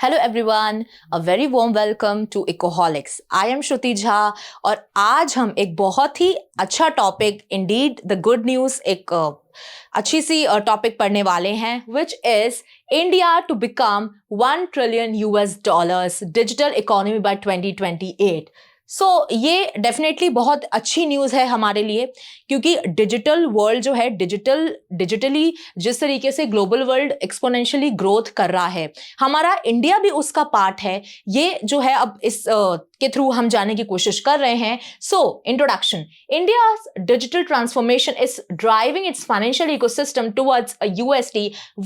Hello everyone, a very warm welcome to Ecoholics. I am Shruti Jha और आज हम एक बहुत ही अच्छा topic, indeed the good news, एक अच्छी सी टॉपिक पढ़ने वाले हैं, which is India to become $1 trillion digital economy by 2028। ये डेफिनेटली बहुत अच्छी न्यूज़ है हमारे लिए, क्योंकि डिजिटल वर्ल्ड जो है, डिजिटली जिस तरीके से ग्लोबल वर्ल्ड एक्सपोनेंशियली ग्रोथ कर रहा है, हमारा इंडिया भी उसका पार्ट है। ये जो है अब इस के थ्रू हम जानने की कोशिश कर रहे हैं। Introduction. India's digital transformation is driving its financial ecosystem towards a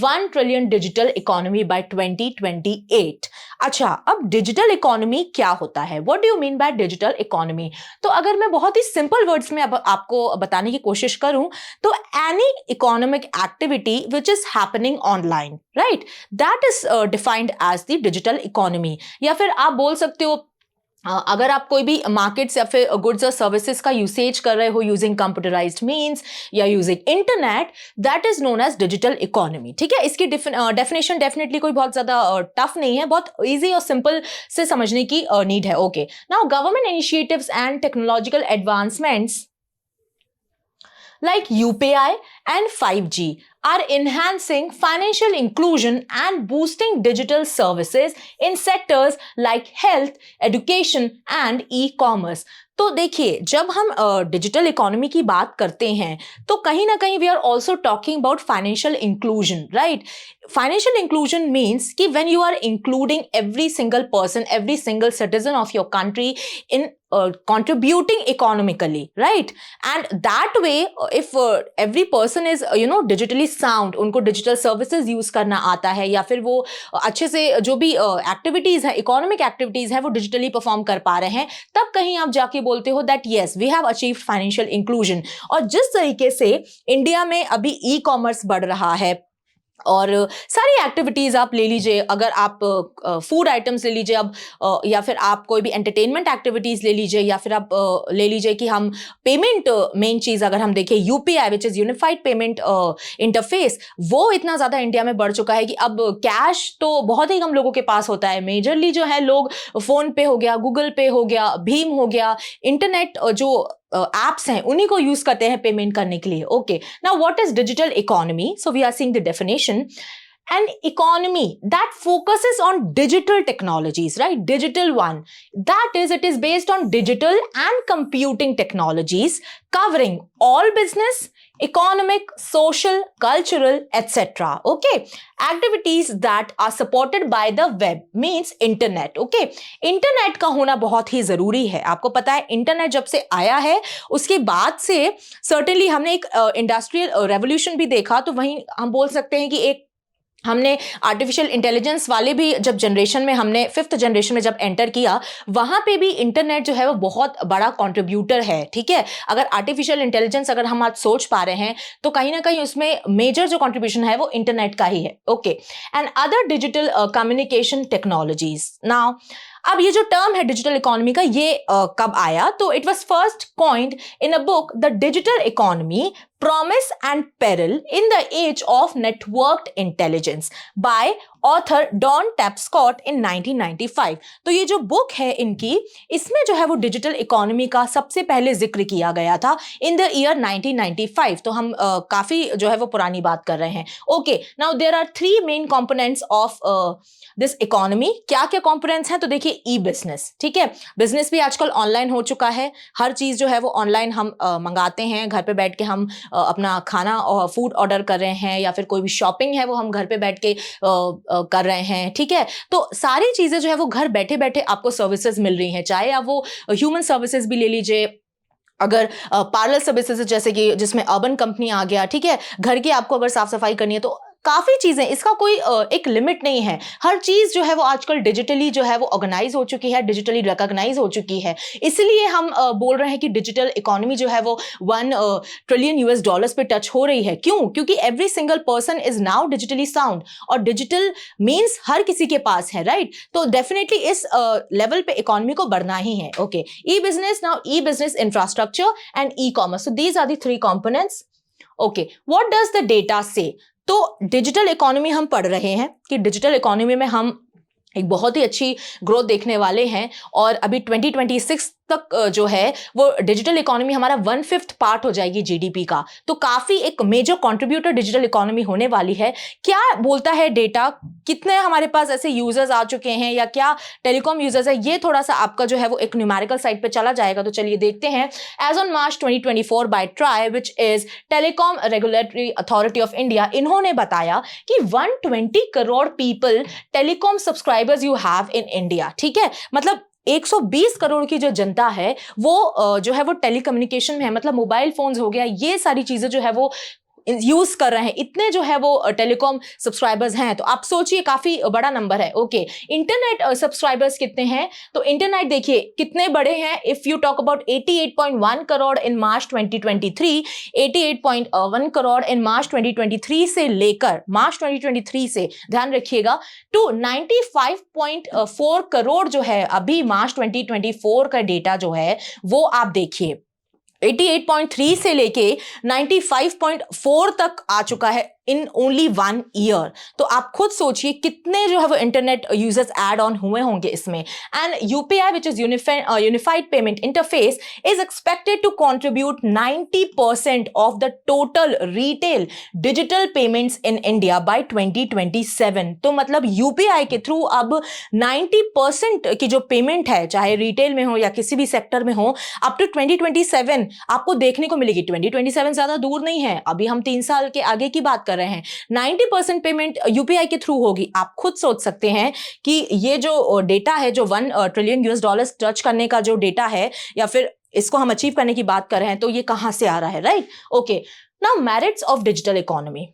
$1 trillion digital economy by 2028। अच्छा, अब डिजिटल इकोनॉमी क्या होता है? What do you mean by digital economy? तो अगर मैं बहुत ही सिंपल वर्ड्स में अब आपको बताने की कोशिश करूं, तो any economic activity which is happening online, right, that is defined as the digital economy. या फिर आप बोल सकते हो, अगर आप कोई भी मार्केट्स या फिर गुड्स और सर्विसेज का यूसेज कर रहे हो यूजिंग कंप्यूटराइज्ड मीन्स या using internet, that is known as digital economy. ठीक है, इसकी डेफिनेशन डेफिनेटली कोई बहुत ज्यादा टफ नहीं है, बहुत इजी और सिंपल से समझने की नीड है। Okay, now government initiatives and technological advancements like UPI and 5G are enhancing financial inclusion and boosting digital services in sectors like health, education and e-commerce। तो देखिए, जब हम डिजिटल इकोनॉमी की बात करते हैं तो कहीं ना कहीं we are also talking about financial inclusion, right. Financial inclusion means कि when you are including every single person, every single citizen of your country in contributing economically, right? And that way, if every person is digitally sound, उनको digital services use करना आता है, या फिर वो अच्छे से जो भी एक्टिविटीज है, इकोनॉमिक एक्टिविटीज है, वो डिजिटली परफॉर्म कर पा रहे हैं, तब कहीं आप जाके बोलते हो that yes we have achieved financial inclusion. और जिस तरीके से इंडिया में अभी ई कॉमर्स बढ़ रहा है और सारी एक्टिविटीज आप ले लीजिए, अगर आप फूड आइटम्स ले लीजिए अब, या फिर आप कोई भी एंटरटेनमेंट एक्टिविटीज ले लीजिए, या फिर आप ले लीजिए कि हम पेमेंट, मेन चीज अगर हम देखें UPI which is Unified Payment interface, वो इतना ज्यादा इंडिया में बढ़ चुका है कि अब कैश तो बहुत ही कम लोगों के पास होता है। मेजरली जो है लोग फोन पे हो गया, गूगल पे हो गया, भीम हो गया, इंटरनेट जो एप्स हैं उन्हीं को यूज करते हैं पेमेंट करने के लिए। Okay, now what is digital economy? So we are seeing the definition: an economy that focuses on digital technologies, right? Digital one, that is, it is based on digital and computing technologies covering all business, economic, social, cultural, etc. Okay, activities that are supported by the web means internet. Okay, internet का होना बहुत ही जरूरी है। आपको पता है, internet जब से आया है उसके बाद से सर्टेनली हमने एक इंडस्ट्रियल रेवोल्यूशन भी देखा, तो वहीं हम बोल सकते हैं कि एक हमने आर्टिफिशियल इंटेलिजेंस वाले भी जब जनरेशन में, हमने 5th जनरेशन में जब एंटर किया, वहां पे भी इंटरनेट जो है वो बहुत बड़ा कंट्रीब्यूटर है। ठीक है, अगर आर्टिफिशियल इंटेलिजेंस अगर हम आज सोच पा रहे हैं तो कहीं ना कहीं उसमें मेजर जो कंट्रीब्यूशन है वो इंटरनेट का ही है। Okay, and other digital communication technologies. Now अब ये जो टर्म है डिजिटल इकोनॉमी का, ये कब आया? तो it was first coined in a book the digital economy Promise and Peril in the Age of Networked Intelligence by author Don Tapscott in 1995। तो ये जो बुक है इनकी, इसमें जो है वो डिजिटल इकोनॉमी का सबसे पहले जिक्र किया गया था इन द ईयर 1995। तो हम काफी जो है वो पुरानी बात कर रहे हैं। Okay, now there are 3 main components of this economy. क्या क्या कंपोनेंट्स हैं? तो देखिए, ई बिजनेस। ठीक है, बिजनेस भी आजकल ऑनलाइन हो चुका है, हर चीज जो है वो ऑनलाइन हम मंगाते हैं, घर पे बैठ के हम अपना खाना और फूड ऑर्डर कर रहे हैं, या फिर कोई भी शॉपिंग है वो हम घर पे बैठ के कर रहे हैं। ठीक है, तो सारी चीजें जो है वो घर बैठे बैठे आपको सर्विसेज मिल रही हैं, चाहे आप वो ह्यूमन सर्विसेज भी ले लीजिए, अगर पार्लर सर्विसेज जैसे कि जिसमें अर्बन कंपनी आ गया। ठीक है, घर की आपको अगर साफ सफाई करनी है, तो काफी चीजें, इसका कोई एक लिमिट नहीं है। हर चीज जो है वो आजकल डिजिटली जो है वो ऑर्गेनाइज हो चुकी है, डिजिटली रिकॉग्नाइज हो चुकी है। इसलिए हम बोल रहे हैं कि डिजिटल इकोनॉमी जो है वो $1 ट्रिलियन पे टच हो रही है। क्यों? क्योंकि every single person is now digitally sound, और डिजिटल मीन्स हर किसी के पास है, राइट? तो डेफिनेटली इस लेवल पे इकोनॉमी को बढ़ना ही है। Okay, e business. Now e business infrastructure and e commerce, so these are the 3 components. Okay, what does the data say? तो डिजिटल इकोनॉमी हम पढ़ रहे हैं कि डिजिटल इकोनॉमी में हम एक बहुत ही अच्छी ग्रोथ देखने वाले हैं। और अभी 2026 तक जो है वो डिजिटल इकोनॉमी हमारा 1/5 पार्ट हो जाएगी जीडीपी का। तो काफी एक मेजर कंट्रीब्यूटर डिजिटल इकोनॉमी होने वाली है। क्या बोलता है डेटा, कितने हमारे पास ऐसे यूजर्स आ चुके हैं या क्या टेलीकॉम यूजर्स है, ये थोड़ा सा आपका जो है वो एक न्यूमेरिकल साइड पे चला जाएगा। तो चलिए देखते हैं। As on March 2024 by TRAI which is Telecom Regulatory Authority of India, इन्होंने बताया कि 120 crore people telecom subscribers you have in India. ठीक है, मतलब 120 करोड़ की जो जनता है वो जो है वो टेलीकम्युनिकेशन में है, मतलब मोबाइल फोन्स हो गया, ये सारी चीजें जो है वो यूज कर रहे हैं। इतने जो है वो टेलीकॉम सब्सक्राइबर्स हैं, तो आप सोचिए काफी बड़ा नंबर है। ओके, इंटरनेट सब्सक्राइबर्स कितने हैं, तो इंटरनेट देखिए कितने बड़े हैं। If you talk about 88.1 crore in March 2023, 88.1 crore in March 2023 से लेकर मार्च 2023 से ध्यान रखिएगा टू 95.4 करोड़ जो है अभी मार्च 2024 का डेटा जो है वो आप देखिए 88.3 से लेके 95.4 तक आ चुका है इन ओनली 1 ईयर। तो आप खुद सोचिए कितने जो है वो इंटरनेट यूजर्स ऐड ऑन हुए होंगे इसमें। And UPI which is Unified Payment Interface is expected to contribute 90% of the total retail digital payments in India by 2027। तो मतलब यूपीआई के थ्रू अब 90% की जो पेमेंट है, चाहे रिटेल में हो या किसी भी सेक्टर में हो, अप टू 2027 आपको देखने को मिलेगी। 2027 ज्यादा दूर नहीं है, अभी हम 3 साल के आगे की बात कर रहे हैं। 90% पेमेंट यूपीआई के थ्रू होगी। आप खुद सोच सकते हैं कि ये जो डेटा है, जो $1 ट्रिलियन टच करने का जो डेटा है या फिर इसको हम अचीव करने की बात कर रहे हैं, तो ये कहां से आ रहा है, right? Okay, now merits of digital economy.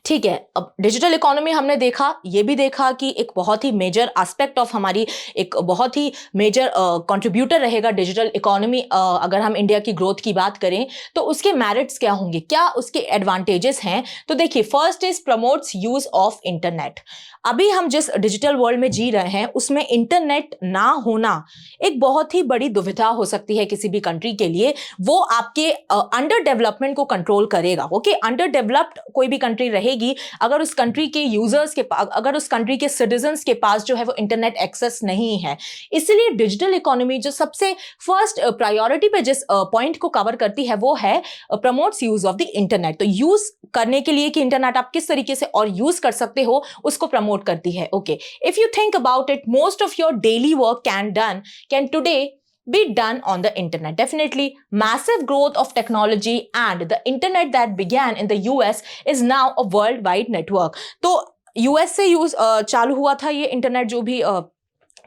ठीक है, अब डिजिटल इकोनॉमी हमने देखा, ये भी देखा कि एक बहुत ही मेजर एस्पेक्ट ऑफ हमारी, एक बहुत ही मेजर कंट्रीब्यूटर रहेगा डिजिटल इकोनॉमी। अगर हम इंडिया की ग्रोथ की बात करें तो उसके मेरिट्स क्या होंगे, क्या उसके एडवांटेजेस हैं। तो देखिए, first is promotes use of internet. अभी हम जिस डिजिटल वर्ल्ड में जी रहे हैं उसमें इंटरनेट ना होना एक बहुत ही बड़ी दुविधा हो सकती है किसी भी कंट्री के लिए। वो आपके अंडर डेवलपमेंट को कंट्रोल करेगा। ओके, अंडर डेवलप्ड कोई भी कंट्री रहेगी अगर उस कंट्री के यूजर्स के पास, अगर उस कंट्री के सिटीजन्स के पास जो है वो इंटरनेट एक्सेस नहीं है। इसलिए डिजिटल इकोनॉमी जो सबसे फर्स्ट प्रायोरिटी पे जिस पॉइंट को कवर करती है वो है promotes use of the internet. तो यूज करने के लिए कि इंटरनेट आप किस तरीके से और यूज कर सकते हो उसको प्रमोट करती है। Okay, if you think about it, most of your daily work can today be done on the internet. Definitely, massive growth of technology and the internet that began in the US is now a worldwide network. तो US से use चालू हुआ था ये internet, जो भी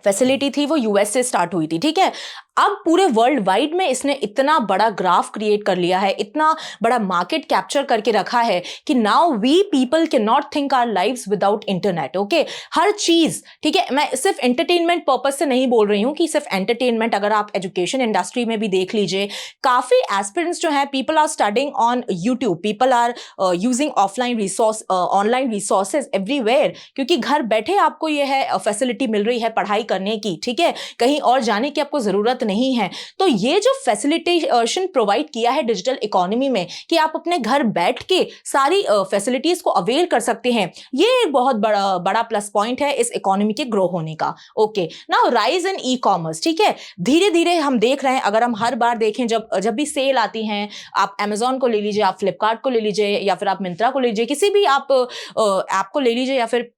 facility थी वो यूएस से स्टार्ट हुई थी। ठीक है, अब पूरे वर्ल्ड वाइड में इसने इतना बड़ा ग्राफ क्रिएट कर लिया है, इतना बड़ा मार्केट कैप्चर करके रखा है कि now we people can not think our lives without internet. Okay, हर चीज, ठीक है, मैं सिर्फ एंटरटेनमेंट पर्पज से नहीं बोल रही हूँ कि सिर्फ एंटरटेनमेंट। अगर आप एजुकेशन इंडस्ट्री में भी देख लीजिए, काफी एस्पिरेंट्स जो है, people are studying on YouTube, people are using offline resource, online resources everywhere, क्योंकि घर बैठे आपको ये है फैसिलिटी मिल रही है पढ़ाई करने की। ठीक है, कहीं और जाने की आपको जरूरत नहीं है। तो ये जो फैसिलिटेशन प्रोवाइड किया है डिजिटल इकोनॉमी में कि आप अपने घर बैठ के सारी फैसिलिटीज को अवेल कर सकते हैं, ये एक बहुत बड़ा प्लस पॉइंट है इस इकोनॉमी के ग्रो होने का। Okay, now rise in e commerce. ठीक है, धीरे धीरे हम देख रहे हैं, अगर हम हर बार देखें, जब भी सेल आती हैं, आप Amazon को ले लीजिए, आप फ्लिपकार्ट को ले लीजिए, या फिर आप मिंत्रा को ले लीजिए, किसी भी आप ऐप को ले लीजिए, या फिर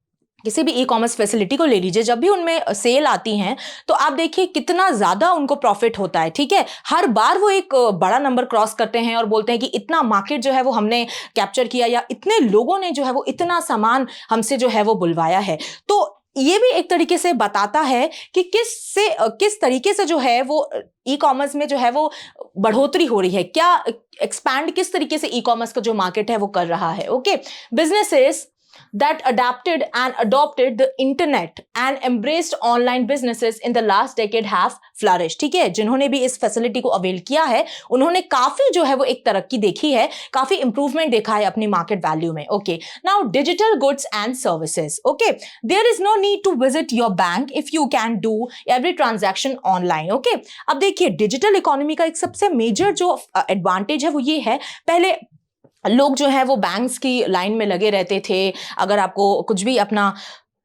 किसी भी ई कॉमर्स फैसिलिटी को ले लीजिए, जब भी उनमें सेल आती हैं तो आप देखिए कितना ज्यादा उनको प्रॉफिट होता है। ठीक है, हर बार वो एक बड़ा नंबर क्रॉस करते हैं और बोलते हैं कि इतना मार्केट जो है वो हमने कैप्चर किया, या इतने लोगों ने जो है वो इतना सामान हमसे जो है वो बुलवाया है। तो ये भी एक तरीके से बताता है कि किस तरीके से जो है वो ई कॉमर्स में जो है वो बढ़ोतरी हो रही है, क्या एक्सपैंड किस तरीके से ई कॉमर्स का जो मार्केट है वो कर रहा है। Okay, businesses that adapted and adopted the internet and embraced online businesses in the last decade have flourished. ठीक है, जिन्होंने भी इस फैसिलिटी को अवेल किया है उन्होंने काफी जो है वो एक तरक्की देखी है, काफी इंप्रूवमेंट देखा है अपनी मार्केट वैल्यू में। Okay, now digital goods and services. Okay, there is no need to visit your bank if you can do every transaction online. Okay, अब देखिए डिजिटल इकोनॉमी का एक सबसे मेजर जो एडवांटेज है वो ये है, पहले लोग जो है वो बैंक्स की लाइन में लगे रहते थे। अगर आपको कुछ भी अपना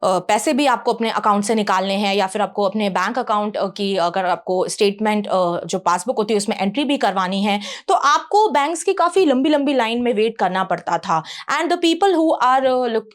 पैसे भी आपको अपने अकाउंट से निकालने हैं या फिर आपको अपने बैंक अकाउंट की अगर आपको स्टेटमेंट जो पासबुक होती है उसमें एंट्री भी करवानी है, तो आपको बैंक्स की काफ़ी लंबी लंबी लाइन में वेट करना पड़ता था। And the people who are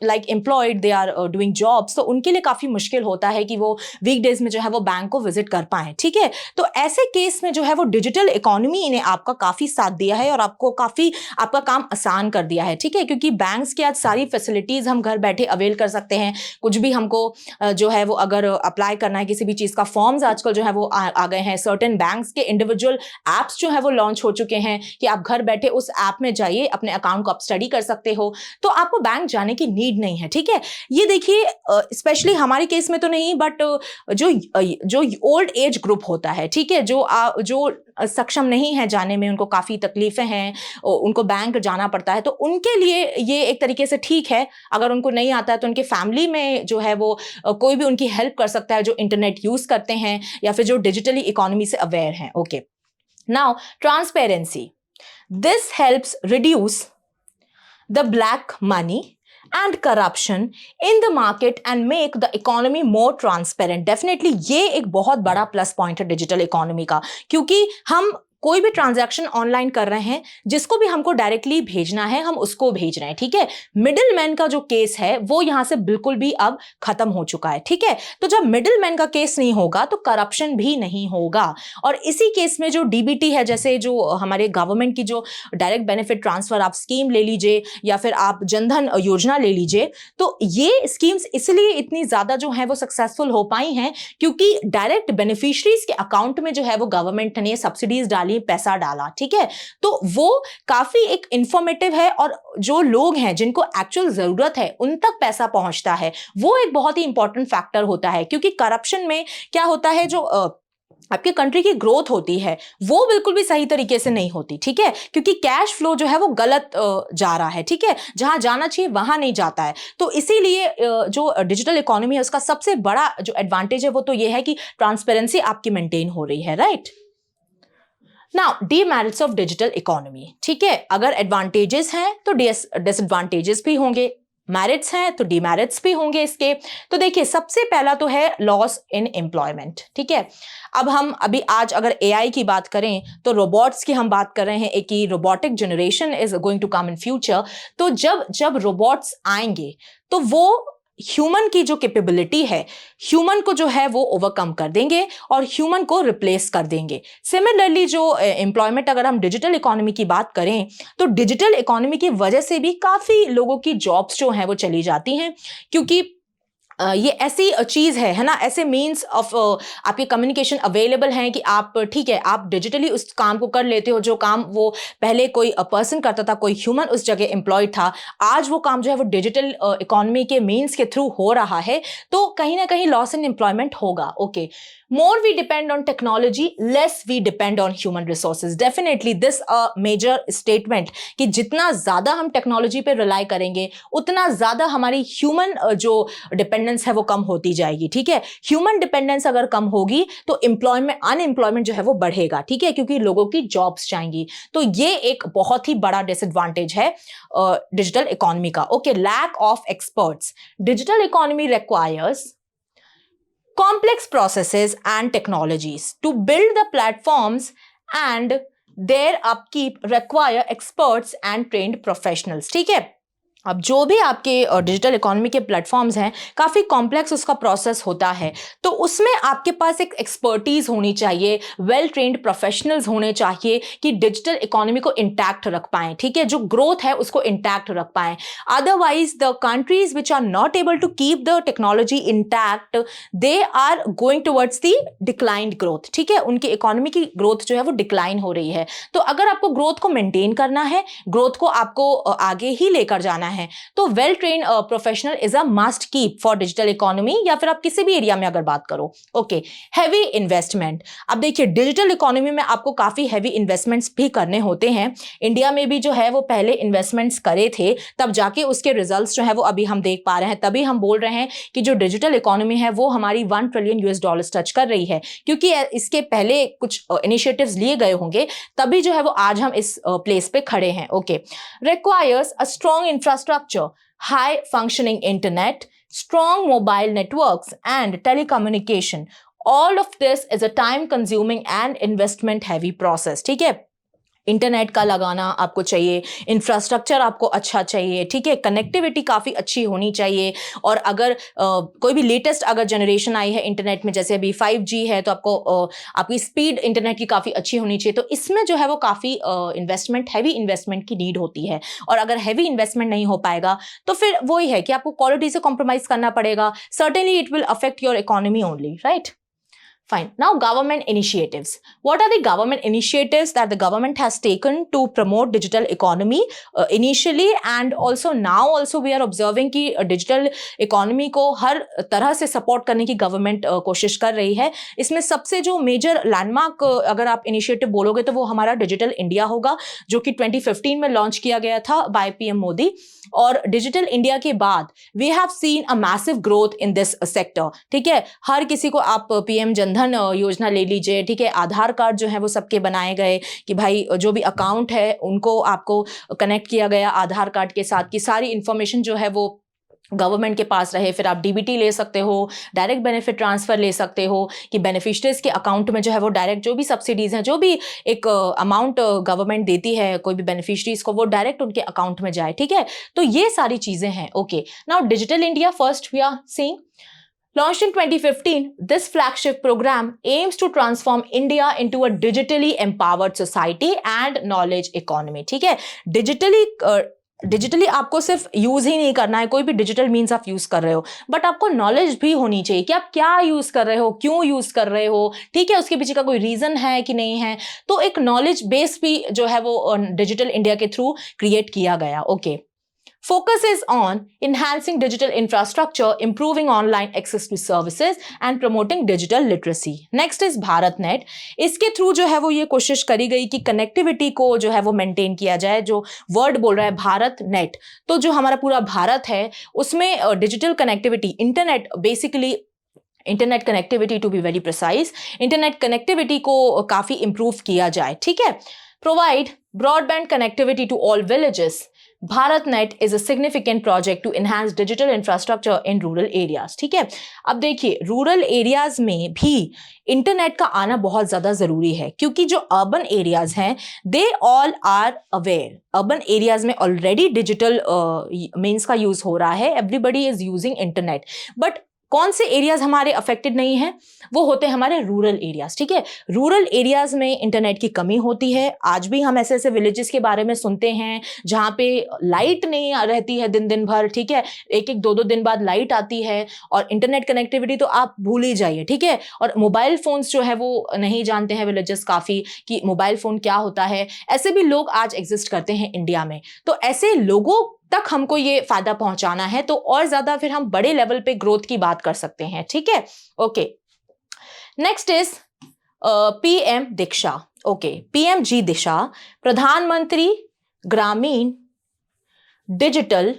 like employed, they are doing jobs, तो उनके लिए काफ़ी मुश्किल होता है कि वो वीकडेज में जो है वो बैंक को विजिट कर पाएँ, ठीक है। तो ऐसे केस में जो है वो डिजिटल इकोनॉमी ने आपका काफ़ी साथ दिया है और आपको काफ़ी आपका काम आसान कर दिया है, ठीक है, क्योंकि बैंक्स की आज सारी फैसिलिटीज़ हम घर बैठे अवेल कर सकते हैं। कुछ भी हमको जो है वो अगर अप्लाई करना है किसी भी चीज़ का, फॉर्म्स आजकल जो है वो आ गए हैं। सर्टेन बैंक्स के इंडिविजुअल ऐप्स जो है वो लॉन्च हो चुके हैं कि आप घर बैठे उस ऐप में जाइए, अपने अकाउंट को आप स्टडी कर सकते हो, तो आपको बैंक जाने की नीड नहीं है, ठीक है। ये देखिए स्पेशली हमारे केस में तो नहीं, बट जो ओल्ड एज ग्रुप होता है, ठीक है, जो सक्षम नहीं है जाने में, उनको काफ़ी तकलीफें हैं, उनको बैंक जाना पड़ता है, तो उनके लिए ये एक तरीके से ठीक है। अगर उनको नहीं आता है तो उनके फैमिली में जो है वो कोई भी उनकी हेल्प कर सकता है जो इंटरनेट यूज़ करते हैं या फिर जो डिजिटली इकोनॉमी से अवेयर हैं। Okay, now transparency, this helps reduce the black money and corruption in the market and make the economy more transparent. Definitely ये एक बहुत बड़ा प्लस पॉइंट है डिजिटल इकोनॉमी का, क्योंकि हम कोई भी ट्रांजैक्शन ऑनलाइन कर रहे हैं, जिसको भी हमको डायरेक्टली भेजना है हम उसको भेज रहे हैं, ठीक है। मिडिल मैन का जो केस है वो यहां से बिल्कुल भी अब खत्म हो चुका है, ठीक है। तो जब मिडिल मैन का केस नहीं होगा तो करप्शन भी नहीं होगा। और इसी केस में जो डीबीटी है, जैसे जो हमारे गवर्नमेंट की जो डायरेक्ट बेनिफिट ट्रांसफर आप स्कीम ले लीजिए या फिर आप जनधन योजना ले लीजिए, तो ये स्कीम्स इसलिए इतनी ज्यादा जो है वो सक्सेसफुल हो पाई हैं क्योंकि डायरेक्ट बेनिफिशरीज के अकाउंट में जो है वो गवर्नमेंट ने सब्सिडीज डाली, पैसा डाला, ठीक है। तो वो काफी एक इंफॉर्मेटिव है और जो लोग हैं जिनको एक्चुअल जरूरत है उन तक पैसा पहुंचता है, वो एक बहुत ही इंपॉर्टेंट फैक्टर होता है। क्योंकि करप्शन में क्या होता है, जो आपकी कंट्री की ग्रोथ होती है वो बिल्कुल भी सही तरीके से नहीं होती, ठीक है, क्योंकि कैश फ्लो जो है वो गलत जा रहा है, ठीक है, जहां जाना चाहिए वहां नहीं जाता है। तो इसीलिए जो डिजिटल इकोनॉमी है उसका सबसे बड़ा जो एडवांटेज है वो तो ये है कि ट्रांसपेरेंसी आपकी मेंटेन हो रही है, right. Now demerits of digital economy, ठीक है, अगर एडवांटेजेस हैं तो डिसएडवांटेजेस भी होंगे, मेरिट्स हैं तो डीमेरिट्स भी होंगे इसके। तो देखिए सबसे पहला तो है लॉस इन एम्प्लॉयमेंट, ठीक है। अब हम आज अगर एआई की बात करें तो रोबोट्स की हम बात कर रहे हैं, एक ही robotic generation is going to come in future. तो जब रोबोट्स आएंगे तो वो ह्यूमन की जो कैपेबिलिटी है, ह्यूमन को जो है वो ओवरकम कर देंगे और ह्यूमन को रिप्लेस कर देंगे। सिमिलरली जो एम्प्लॉयमेंट, अगर हम डिजिटल इकोनॉमी की बात करें तो डिजिटल इकोनॉमी की वजह से भी काफ़ी लोगों की जॉब्स जो हैं वो चली जाती हैं, क्योंकि ये ऐसी चीज़ है ना, ऐसे मीन्स ऑफ आपके कम्युनिकेशन अवेलेबल हैं कि आप, ठीक है, आप डिजिटली उस काम को कर लेते हो जो काम वो पहले कोई पर्सन करता था, कोई ह्यूमन उस जगह एम्प्लॉयड था, आज वो काम जो है वो डिजिटल इकोनॉमी के मीन्स के थ्रू हो रहा है। तो कहीं ना कहीं लॉस इन एम्प्लॉयमेंट होगा। Okay, more we depend on technology, less we depend on human resources. Definitely this a major statement कि जितना ज़्यादा हम टेक्नोलॉजी पे रिलाई करेंगे उतना ज़्यादा हमारी ह्यूमन जो डिपेंडेंस है वो कम होती जाएगी, ठीक है। ह्यूमन डिपेंडेंस अगर कम होगी तो अनएम्प्लॉयमेंट जो है वो बढ़ेगा, ठीक है, क्योंकि लोगों की जॉब्स जाएंगी। तो ये एक बहुत ही बड़ा डिसएडवांटेज है डिजिटल इकोनॉमी का। Okay, lack of experts, digital economy requires complex processes and technologies to build the platforms, and their upkeep require experts and trained professionals, ठीक है। अब जो भी आपके डिजिटल इकोनॉमी के प्लेटफॉर्म्स हैं, काफ़ी कॉम्प्लेक्स उसका प्रोसेस होता है, तो उसमें आपके पास एक एक्सपर्टीज़ होनी चाहिए, वेल ट्रेन्ड प्रोफेशनल्स होने चाहिए कि डिजिटल इकोनॉमी को इंटैक्ट रख पाएँ, ठीक है, जो ग्रोथ है उसको इंटैक्ट रख पाएँ। Otherwise the countries which are not able to keep the technology intact, they are going towards the declined growth, ठीक है, उनकी इकोनॉमी की ग्रोथ जो है वो डिक्लाइन हो रही है। तो अगर आपको ग्रोथ को मेंटेन करना है, ग्रोथ को आपको आगे ही लेकर जाना है, तो well train professional is a must keep for digital economy, या फिर आप किसी भी एरिया में अगर बात करो। ओके, हैवी इन्वेस्टमेंट, अब देखिए डिजिटल इकोनॉमी में आपको काफी हैवी इन्वेस्टमेंट्स भी करने होते हैं। इंडिया में भी जो है वो पहले इन्वेस्टमेंट्स करे थे, तब जाके उसके रिजल्ट्स जो है वो अभी हम देख पा रहे हैं, तभी हम बोल रहे हैं कि जो डिजिटल इकोनॉमी है वो हमारी $1 ट्रिलियन टच कर रही है, क्योंकि इसके पहले कुछ इनिशिएटिव्स लिए गए होंगे, तभी जो है वो आज हम इस प्लेस पे खड़े हैं। Okay, requires a strong infrastructure, high functioning internet, strong mobile networks and telecommunication. All of this is a time consuming and investment heavy process. ठीक है, इंटरनेट का लगाना आपको चाहिए, इंफ्रास्ट्रक्चर आपको अच्छा चाहिए, ठीक है, कनेक्टिविटी काफ़ी अच्छी होनी चाहिए। और अगर कोई भी लेटेस्ट अगर जनरेशन आई है इंटरनेट में, जैसे अभी 5G है, तो आपको आपकी स्पीड इंटरनेट की काफ़ी अच्छी होनी चाहिए। तो इसमें जो है वो काफ़ी इन्वेस्टमेंट, हैवी इन्वेस्टमेंट की नीड होती है। और अगर हैवी इन्वेस्टमेंट नहीं हो पाएगा तो फिर वही है कि आपको क्वालिटी से कॉम्प्रोमाइज़ करना पड़ेगा। Certainly it will affect your economy only, right? Fine. Now, government initiatives. What are the government initiatives that the government has taken to promote digital economy initially, and also now also we are observing कि digital economy को हर तरह से support करने की government कोशिश कर रही है। इसमें सबसे जो major landmark अगर आप initiative बोलोगे तो वो हमारा Digital India होगा, जो कि 2015 में launch किया गया था by PM मोदी। और Digital India के बाद we have seen a massive growth in this sector। ठीक है, हर किसी को आप PM जनधन योजना ले लीजिए, ठीक है, आधार कार्ड जो है वो सबके बनाए गए कि भाई जो भी अकाउंट है उनको आपको कनेक्ट किया गया आधार कार्ड के साथ, कि सारी इंफॉर्मेशन जो है वो गवर्नमेंट के पास रहे। फिर आप डीबीटी ले सकते हो, डायरेक्ट बेनिफिट ट्रांसफ़र ले सकते हो कि बेनिफिशरीज के अकाउंट में जो है वो डायरेक्ट जो भी सब्सिडीज़ हैं, जो भी एक अमाउंट गवर्नमेंट देती है कोई भी बेनिफिशरीज को, वो डायरेक्ट उनके अकाउंट में जाए। ठीक है, तो ये सारी चीज़ें हैं। Okay, now digital India first we are seeing. Launched in 2015, this flagship program aims to transform India into a digitally empowered society and knowledge economy। ठीक है, डिजिटली आपको सिर्फ यूज ही नहीं करना है, कोई भी डिजिटल मीन्स आप यूज कर रहे हो, बट आपको नॉलेज भी होनी चाहिए कि आप क्या यूज कर रहे हो, क्यों यूज कर रहे हो, ठीक है, उसके पीछे का कोई रीजन है कि नहीं है। तो एक नॉलेज बेस भी जो है वो डिजिटल इंडिया के थ्रू क्रिएट किया गया। Okay, Focus is on enhancing digital infrastructure, improving online access to services and promoting digital literacy. Next is BharatNet. इसके थ्रू जो है वो ये कोशिश करी गई कि कनेक्टिविटी को जो है वो मेंटेन किया जाए। जो वर्ड बोल रहा है भारत नेट, तो जो हमारा पूरा भारत है उसमें digital connectivity, internet basically internet connectivity to be very precise, internet connectivity को काफ़ी इम्प्रूव किया जाए। ठीक है, provide broadband connectivity to all villages. BharatNet is a significant project to enhance digital infrastructure in rural areas। ठीक है, अब देखिए रूरल एरियाज में भी इंटरनेट का आना बहुत ज़्यादा ज़रूरी है, क्योंकि जो अर्बन एरियाज हैं they all are aware. Urban areas में ऑलरेडी डिजिटल मीन्स का यूज़ हो रहा है, everybody is using internet, but कौन से एरियाज हमारे अफेक्टेड नहीं हैं? वो होते हैं हमारे रूरल एरियाज। ठीक है, रूरल एरियाज में इंटरनेट की कमी होती है। आज भी हम ऐसे ऐसे विलेजेस के बारे में सुनते हैं जहाँ पे लाइट नहीं रहती है दिन दिन भर। ठीक है, एक एक दो दो दिन बाद लाइट आती है, और इंटरनेट कनेक्टिविटी तो आप भूल ही जाइए। ठीक है, और मोबाइल फोन्स जो है वो नहीं जानते हैं विलेजेस काफ़ी कि मोबाइल फ़ोन क्या होता है। ऐसे भी लोग आज एग्जिस्ट करते हैं इंडिया में। तो ऐसे लोगों तक हमको ये फायदा पहुंचाना है, तो और ज्यादा फिर हम बड़े लेवल पे ग्रोथ की बात कर सकते हैं। ठीक है, okay, next is PM Diksha. Okay, PMG Disha, Pradhan Mantri Gramin digital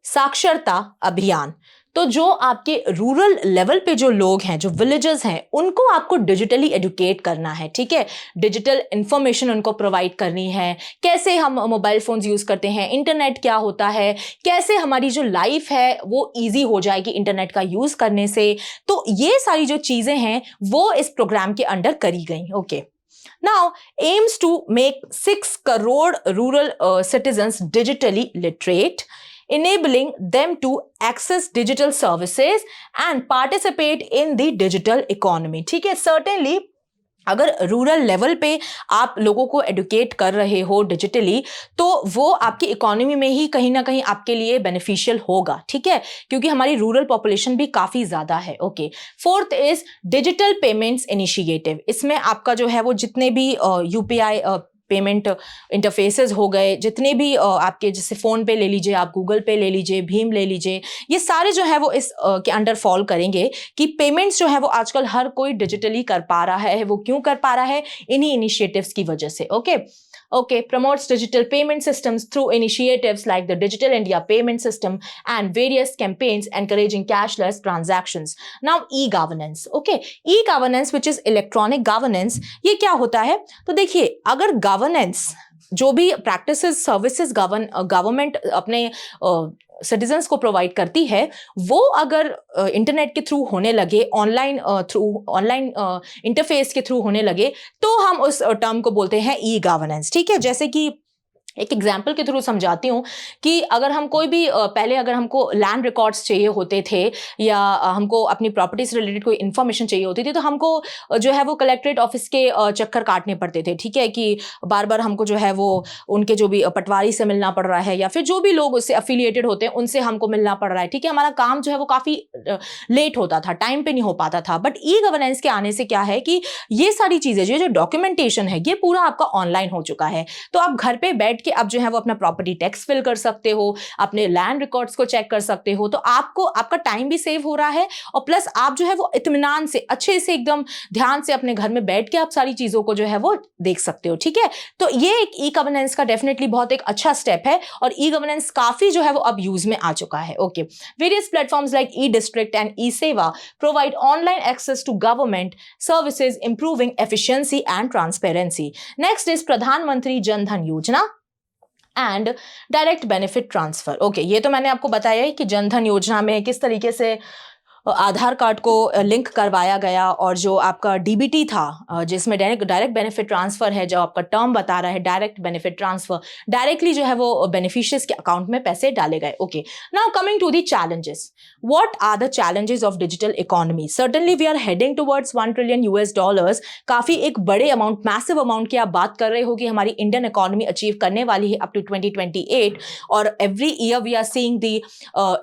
साक्षरता अभियान। तो जो आपके रूरल लेवल पे जो लोग हैं, जो विलेजेस हैं, उनको आपको डिजिटली एजुकेट करना है। ठीक है, डिजिटल इंफॉर्मेशन उनको प्रोवाइड करनी है, कैसे हम मोबाइल फोन्स यूज़ करते हैं, इंटरनेट क्या होता है, कैसे हमारी जो लाइफ है वो इजी हो जाएगी इंटरनेट का यूज़ करने से। तो ये सारी जो चीज़ें हैं वो इस प्रोग्राम के अंडर करी गई। Okay, now aims to make 6 crore rural citizens digitally literate, enabling them to access digital services and participate in the digital economy। ठीक है, certainly अगर रूरल लेवल पे आप लोगों को एडुकेट कर रहे हो डिजिटली, तो वो आपकी इकोनॉमी में ही कहीं ना कहीं आपके लिए बेनिफिशियल होगा। ठीक है, क्योंकि हमारी रूरल पॉपुलेशन भी काफ़ी ज़्यादा है। Okay, fourth is digital payments initiative. इसमें आपका जो है वो जितने भी यूपीआई पेमेंट इंटरफेसेस हो गए, जितने भी आपके जैसे फ़ोन पे ले लीजिए, आप गूगल पे ले लीजिए, भीम ले लीजिए, ये सारे जो है वो इस के अंडर फॉल करेंगे कि पेमेंट्स जो है वो आजकल हर कोई डिजिटली कर पा रहा है। वो क्यों कर पा रहा है? इन्हीं इनिशिएटिव्स की वजह से। Okay, promotes digital payment systems through initiatives like the Digital India Payment System and various campaigns encouraging cashless transactions. Now, e-governance. Okay, e-governance which is electronic governance, ये क्या होता है? तो देखिए, अगर governance जो भी प्रैक्टिसेस सर्विसेज गवर्नमेंट अपने सिटीजन्स को प्रोवाइड करती है, वो अगर इंटरनेट के थ्रू होने लगे, ऑनलाइन इंटरफेस के थ्रू होने लगे, तो हम उस टर्म को बोलते हैं ई गवर्नेंस। ठीक है, जैसे कि एक एग्जाम्पल के थ्रू समझाती हूँ कि अगर हम कोई भी पहले अगर हमको लैंड रिकॉर्ड्स चाहिए होते थे या हमको अपनी प्रॉपर्टी से रिलेटेड कोई इन्फॉर्मेशन चाहिए होती थी, तो हमको जो है वो कलेक्ट्रेट ऑफिस के चक्कर काटने पड़ते थे। ठीक है, कि बार बार हमको जो है वो उनके जो भी पटवारी से मिलना पड़ रहा है या फिर जो भी लोग उससे एफिलिएटेड होते हैं उनसे हमको मिलना पड़ रहा है। ठीक है, हमारा काम जो है वो काफ़ी लेट होता था, टाइम पे नहीं हो पाता था। बट ई गवर्नेंस के आने से क्या है कि ये सारी चीज़ें जो डॉक्यूमेंटेशन है ये पूरा आपका ऑनलाइन हो चुका है। तो आप घर पे बैठ कि आप जो है वो अपना प्रॉपर्टी टैक्स फिल कर सकते हो, अपने लैंड रिकॉर्ड्स को चेक कर सकते हो, तो आपको आपका टाइम भी सेव हो रहा है और प्लस आप जो है वो इत्मीनान से अच्छे से एकदम ध्यान से अपने घर में बैठ के आप सारी चीजों को जो है वो देख सकते हो। ठीक है, तो ये एक ई गवर्नेंस का डेफिनेटली बहुत एक अच्छा स्टेप है और ई गवर्नेंस काफी जो है वो अब यूज में आ चुका है। Okay, various platforms like e district and e Seva provide online access to government services improving efficiency and transparency. Next is Pradhan Mantri Jan Dhan Yojana and direct benefit transfer. Okay, ये तो मैंने आपको बताया है कि जनधन योजना में किस तरीके से आधार कार्ड को लिंक करवाया गया और जो आपका डीबीटी था जिसमें डायरेक्ट बेनिफिट ट्रांसफर है, जो आपका टर्म बता रहा है डायरेक्ट बेनिफिट ट्रांसफर, डायरेक्टली जो है वो बेनिफिशियरीज के अकाउंट में पैसे डाले गए। Okay, now coming to the challenges, what are the challenges of digital economy? Certainly we are heading towards $1 trillion. काफी एक बड़े अमाउंट, मैसिव अमाउंट की आप बात कर रहे हो कि हमारी इंडियन इकोनॉमी अचीव करने वाली है अप टू 2028 और every year we are seeing the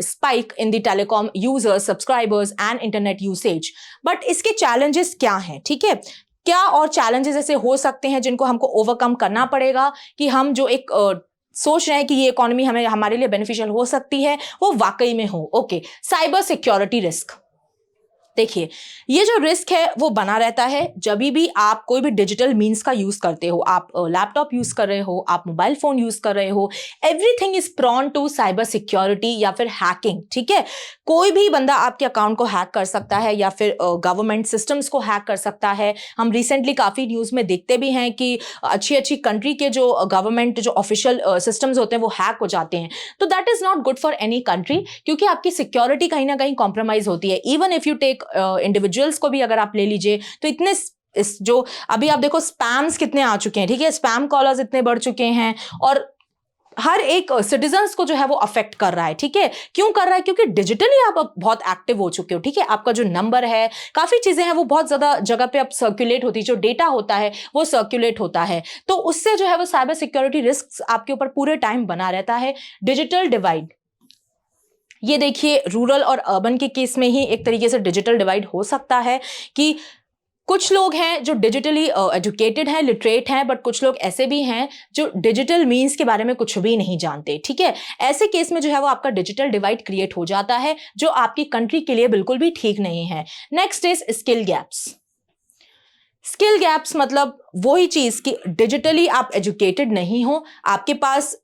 spike in the telecom users, subscribers and internet usage. But इसके चैलेंजेस क्या हैं? ठीक है, क्या और चैलेंजेस ऐसे हो सकते हैं जिनको हमको ओवरकम करना पड़ेगा कि हम जो एक सोच रहे हैं कि ये इकोनॉमी हमें हमारे लिए बेनिफिशियल हो सकती है वो वाकई में हो? Okay, cyber security risk. देखिए, ये जो रिस्क है वो बना रहता है जब भी आप कोई भी डिजिटल मीन्स का यूज करते हो, आप लैपटॉप यूज कर रहे हो, आप मोबाइल फोन यूज कर रहे हो, everything is prone to cyber security या फिर हैकिंग। ठीक है, कोई भी बंदा आपके अकाउंट को हैक कर सकता है या फिर गवर्नमेंट सिस्टम्स को हैक कर सकता है। हम रिसेंटली काफी न्यूज में देखते भी हैं कि अच्छी अच्छी कंट्री के जो गवर्नमेंट जो ऑफिशियल सिस्टम्स होते हैं वो हैक हो जाते हैं। तो that is not good for any country, क्योंकि आपकी सिक्योरिटी कहीं ना कहीं कॉम्प्रोमाइज होती है। Even if you take individuals को भी अगर आप ले लीजिए तो इतने इस जो अभी आप देखो स्पैम्स कितने आ चुके हैं। ठीक है, स्पैम कॉलर्स इतने बढ़ चुके हैं और हर एक सिटीजन्स को जो है वो अफेक्ट कर रहा है। ठीक है, क्यों कर रहा है? क्योंकि डिजिटली आप बहुत एक्टिव हो चुके हो। ठीक है, आपका जो नंबर है, काफी चीजें हैं वो बहुत ज्यादा जगह पे अब सर्कुलेट होती है, जो डेटा होता है वो सर्कुलेट होता है, तो उससे जो है वो साइबर सिक्योरिटी रिस्क आपके ऊपर पूरे टाइम बना रहता है। डिजिटल डिवाइड, ये देखिए रूरल और अर्बन के केस में ही एक तरीके से डिजिटल डिवाइड हो सकता है कि कुछ लोग हैं जो डिजिटली एजुकेटेड हैं, लिटरेट हैं, बट कुछ लोग ऐसे भी हैं जो डिजिटल मीन्स के बारे में कुछ भी नहीं जानते। ठीक है, ऐसे केस में जो है वो आपका डिजिटल डिवाइड क्रिएट हो जाता है, जो आपकी कंट्री के लिए बिल्कुल भी ठीक नहीं है। Next is skill gaps. Skill gaps मतलब वही चीज कि डिजिटली आप एजुकेटेड नहीं हो, आपके पास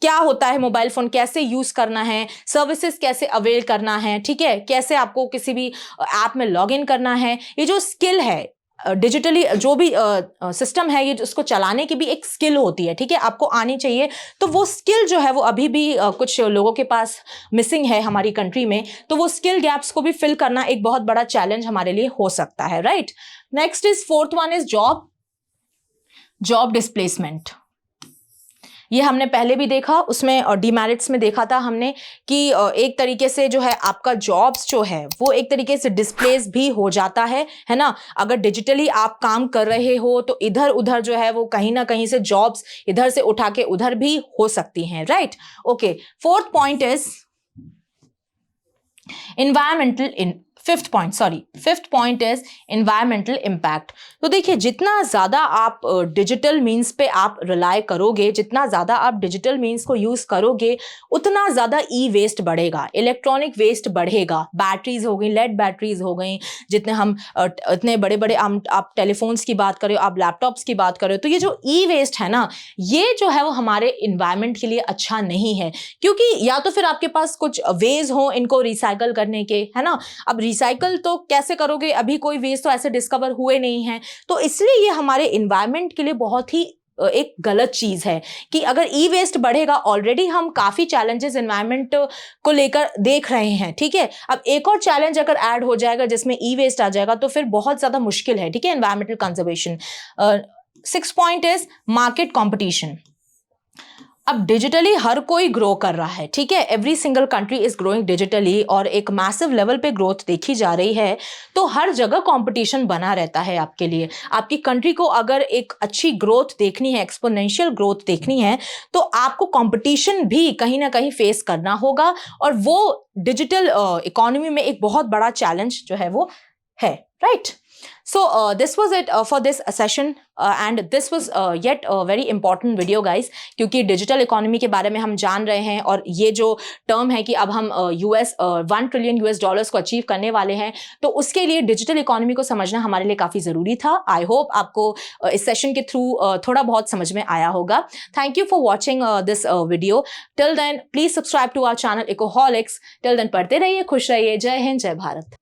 क्या होता है मोबाइल फोन कैसे यूज करना है, सर्विसेज कैसे अवेल करना है, ठीक है, कैसे आपको किसी भी ऐप में लॉग इन करना है, ये जो स्किल है डिजिटली जो भी सिस्टम है ये उसको चलाने की भी एक स्किल होती है। ठीक है, आपको आनी चाहिए। तो वो स्किल जो है वो अभी भी कुछ लोगों के पास मिसिंग है हमारी कंट्री में, तो वो स्किल गैप्स को भी फिल करना एक बहुत बड़ा चैलेंज हमारे लिए हो सकता है। Right, next is fourth one is job displacement. ये हमने पहले भी देखा, उसमें डीमेरिट्स में देखा था हमने कि एक तरीके से जो है आपका जॉब्स जो है वो एक तरीके से डिस्प्लेस भी हो जाता है ना। अगर डिजिटली आप काम कर रहे हो तो इधर उधर जो है वो कहीं ना कहीं से जॉब्स इधर से उठा के उधर भी हो सकती हैं। Right, okay, fourth point is fifth point is environmental impact. तो देखिए, जितना ज़्यादा आप डिजिटल मीन्स पे आप रिलाय करोगे, जितना ज़्यादा आप डिजिटल मीन्स को यूज़ करोगे, उतना ज़्यादा ई वेस्ट बढ़ेगा, इलेक्ट्रॉनिक वेस्ट बढ़ेगा। बैटरीज हो गई, लेड बैटरीज हो गई, जितने हम इतने बड़े बड़े आप टेलीफोन्स की बात करें, आप लैपटॉप्स की बात करें, तो ये जो ई वेस्ट है ना, ये जो है वो हमारे इन्वायरमेंट के लिए अच्छा नहीं है। क्योंकि या तो फिर आपके पास कुछ वेज हो इनको रिसाइकल करने के, है ना। अब रिसाइकल तो कैसे करोगे, अभी कोई वेस्ट तो ऐसे डिस्कवर हुए नहीं है, तो इसलिए ये हमारे इन्वायरमेंट के लिए बहुत ही एक गलत चीज है कि अगर ई वेस्ट बढ़ेगा, ऑलरेडी हम काफी चैलेंजेस एनवायरनमेंट को लेकर देख रहे हैं, ठीक है, अब एक और चैलेंज अगर ऐड हो जाएगा जिसमें ई वेस्ट आ जाएगा तो फिर बहुत ज्यादा मुश्किल है, ठीक है, environmental conservation. 6 point is market competition. अब डिजिटली हर कोई ग्रो कर रहा है, ठीक है, every single country is growing digitally और एक मैसिव लेवल पे ग्रोथ देखी जा रही है, तो हर जगह कंपटीशन बना रहता है आपके लिए। आपकी कंट्री को अगर एक अच्छी ग्रोथ देखनी है, एक्सपोनेंशियल ग्रोथ देखनी है, तो आपको कंपटीशन भी कहीं ना कहीं फेस करना होगा, और वो डिजिटल इकोनॉमी में एक बहुत बड़ा चैलेंज जो है वो है, right. So this was it for this session and this was yet a very important video guys, क्योंकि डिजिटल इकोनॉमी के बारे में हम जान रहे हैं और ये जो टर्म है कि अब हम $1 ट्रिलियन को अचीव करने वाले हैं, तो उसके लिए डिजिटल इकोनॉमी को समझना हमारे लिए काफ़ी ज़रूरी था। आई होप आपको इस सेशन के थ्रू थोड़ा बहुत समझ में आया होगा। Thank you for watching this video. Till then please subscribe to our channel Ecoholics. Till then पढ़ते रहिए, खुश रहिए। जय हिंद, जय भारत।